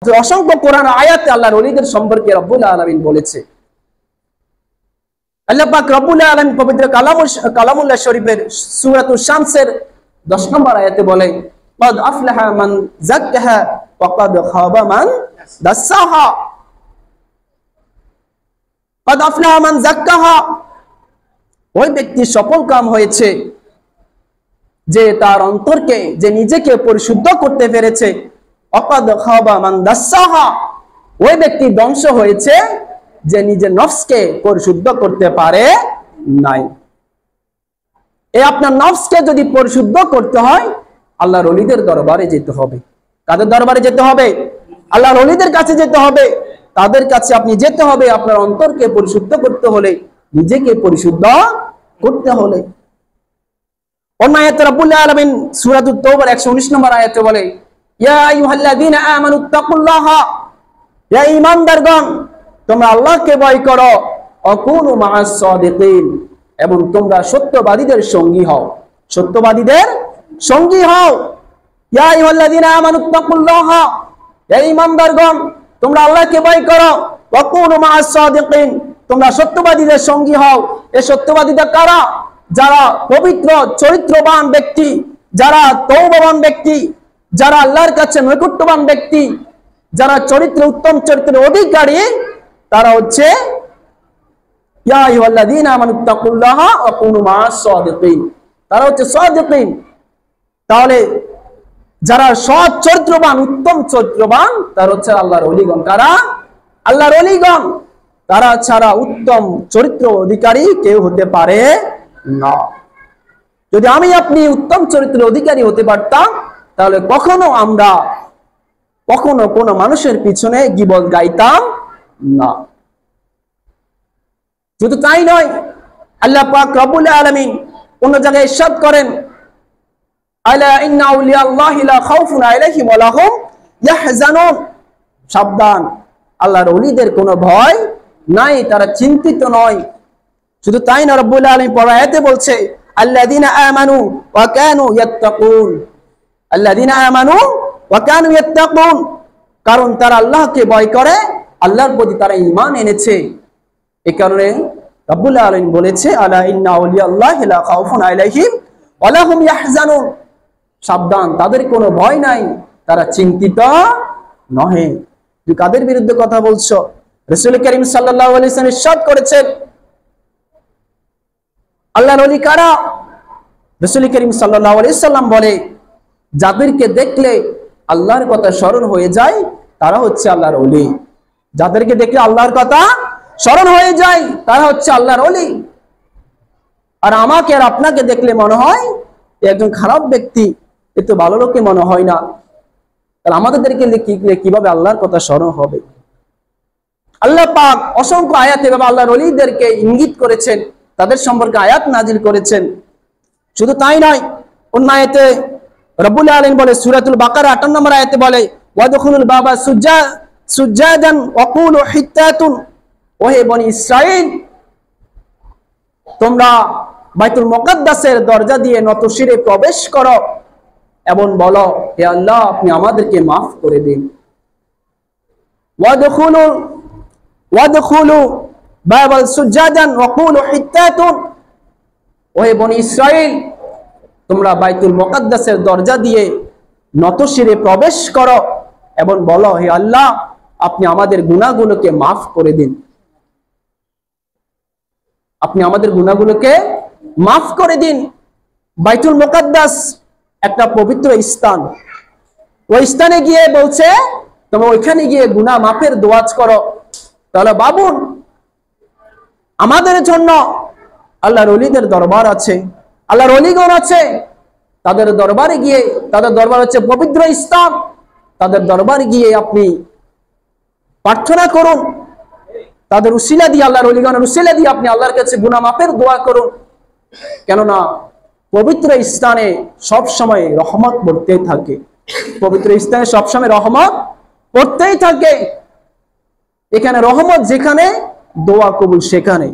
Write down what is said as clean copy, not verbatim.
অসংখ্য কোরআন আয়াতে আল্লাহর ওলিদের সম্পর্কে রব্বুল আলামিন বলেছে। আল্লাহ পাক রব্বুল আলামিন পবিত্র কালামুল্লাহ শরীফের সূরাতুশ শামসের 10 নম্বর আয়াতে বলে, ক্বাদ আফলাহা মান যাক্কাহা ওয়া ক্বাদ খাবা মান দাসসাহা। ক্বাদ আফলাহা মান যাক্কাহা, ওই ব্যক্তি সফল কাম হয়েছে যে তার অন্তরকে, যে নিজেকে পরিশুদ্ধ করতে পেরেছে। ওয়া ক্বাদ খাবা মান দাসসাহা, ওই ব্যক্তি ধ্বংস হয়েছে যে নিজের নফসকে পরিশুদ্ধ করতে পারে নাই। এই আপনার নফসকে যদি পরিশুদ্ধ করতে হয়, আল্লাহর ওলিদের দরবারে যেতে হবে। কাদের দরবারে যেতে হবে? আল্লাহর ওলিদের কাছে যেতে হবে। তাদের কাছে আপনি যেতে হবে আপনার অন্তরকে পরিশুদ্ধ করতে হলে, নিজেকে পরিশুদ্ধ করতে হলে। অন্য আয়াতে রব্বুল আলামিন সূরাতুত তাওবার 119 নম্বর আয়াতে বলে, ইয়া আইয়ুহাল্লাযীনা আমানুত্তাকুল্লাহা, হে ঈমানদারগণ তোমরা আল্লাহকে ভয় করো, ওয়াকুনু মা'আস সাদিকিন, এবং তোমরা সত্যবাদীদের সঙ্গী হও। সত্যবাদীদের সঙ্গী হও। ইয়া আইয়ুহাল্লাযীনা আমানুত্তাকুল্লাহা, হে ঈমানদারগণ তোমরা আল্লাহকে ভয় করো, ওয়াকুনু মা'আস সাদিকিন, তোমরা সত্যবাদীদের সঙ্গী হও। এই সত্যবাদীরা কারা? যারা পবিত্র চরিত্রবান ব্যক্তি, যারা তওবাবান ব্যক্তি, যারা আল্লাহর কাছে নৈকট্যবান ব্যক্তি, যারা চরিত্র উত্তম চরিত্রের অধিকারী, তারা হচ্ছে ইয়া আইয়ুহাল্লাযীনা আমানুত্তাকুল্লাহা ওয়া কুনু মা'আস সাদিকিন, তারা হচ্ছে সাদিকিন। তাহলে যারা সৎ চরিত্রবান, উত্তম চরিত্রবান, তারা হচ্ছে আল্লাহর ওলিগণ। কারা? আল্লাহর ওলিগণ। তারা ছাড়া উত্তম চরিত্র অধিকারী কেউ হতে পারে না। যদি আমি আপনি উত্তম চরিত্রের অধিকারী হতে পারতাম, তাহলে কখনো কোনো মানুষের পিছনে গীবত গাইতাম না। শুধু তাই নয়, আল্লাহ পাক রব্বুল আলামিন অন্য জায়গায় ইরশাদ করেন, আলা ইন্না আউলিয়া আল্লাহি লা খাউফুন আলাইহিম ওয়া লা হুম ইয়াহজানুন, সাবধান আল্লাহর ওলিদের কোনো ভয় নাই, তারা চিন্তিত নয়। শুধু তাই না, রব্বুল আলামিন পরের আয়াতে বলছে, আল্লাযীনা আমানু ওয়া কানু ইয়াত্তাকুন, আল্লাযীনা আমানু ওয়া কানু ইয়াত্তাকুন, কারণ তারা আল্লাহকে ভয় করে, আল্লাহর প্রতি তারা ঈমান এনেছে। এই কারণে রব্বুল আলামিন বলেছে, আলা ইন্না আউলিয়া আল্লাহি লা খাউফুন আলাইহিম ওয়া লা হুম ইয়াহজানুন, সাবধান তাদের কোনো ভয় নাই, তারা চিন্তিত নহে। তুমি কাদের বিরুদ্ধে কথা বলছো? রাসূল করিম সাল্লাল্লাহু আলাইহি ওয়াসাল্লাম ইরশাদ করেছেন, আল্লাহর ওলি কারা? রাসূল করিম সাল্লাল্লাহু আলাইহি ওয়াসাল্লাম বলে, যাদেরকে দেখলে আল্লাহর কথা স্মরণ হয়ে যায়, তারা হচ্ছে আল্লাহর ওলি। যাদেরকে দেখলে আল্লাহর কথা স্মরণ হয়ে যায়, তারা হচ্ছে আল্লাহর ওলি। আর আমাকে আর আপনাকে দেখলে মনে হয় একজন খারাপ ব্যক্তি, এ তো ভালো লোকই মনে হয় না, তাহলে আমাদেরকে দেখলে কিভাবে আল্লাহর কথা স্মরণ হবে? আল্লাহ পাক অসংখ্য আয়াতে এভাবে আল্লাহর ওলিদেরকে ইঙ্গিত করেছেন, তাদের সম্পর্কে আয়াত নাজিল করেছেন। শুধু তাই নয়, অন্য আয়াতে রব্বুল আলামিন বলে, সূরাতুল বাকারা 58 নম্বর আয়াতে বলে, ওয়াদখুলুল বাবা সুজ্জাদান ওয়া কুলু হিত্তাতুন, ওহে বনি ইসরাইল তোমরা বাইতুল মুকাদ্দাসের দরজা দিয়ে নতশিরে প্রবেশ করো এবং বলো, হে আল্লাহ আপনি আমাদেরকে মাফ করে দিন। ওয়াদখুলু বাবা সুজ্জাদান ওয়া কুলু হিত্তাতুন, ওহে বনি ইসরাইল তোমরা বাইতুল মুকাদ্দাসের দরজা দিয়ে নতশিরে প্রবেশ করো এবং বলো, হে আল্লাহ আপনি আমাদের গুনাহগুলোকে মাফ করে দিন, আপনি আমাদের গুনাহগুলোকে মাফ করে দিন। বাইতুল মুকাদ্দাস একটা পবিত্র স্থান, ওই স্থানে গিয়ে বলছে তোমরা ওইখানে গিয়ে গুনাহ মাফের দোয়া করো। তাহলে বাবুন, আমাদের জন্য আল্লাহর ওলিদের দরবার আছে, আল্লাহর ওলিগণ আছে, তাদের দরবারে গিয়ে, তাদের দরবার হচ্ছে পবিত্র স্থান, তাদের দরবারে গিয়ে আপনি প্রার্থনা করুন, তাদের উসিলা দিয়ে, আল্লাহর ওলিগণের উসিলা দিয়ে আপনি আল্লাহর কাছে গুনাহ মাফের দোয়া করুন। কেননা পবিত্র স্থানে সব সময় রহমত পড়তেই থাকে, পবিত্র স্থানে সব সময় রহমত পড়তেই থাকে। এখানে রহমত যেখানে, দোয়া কবুল সেখানে।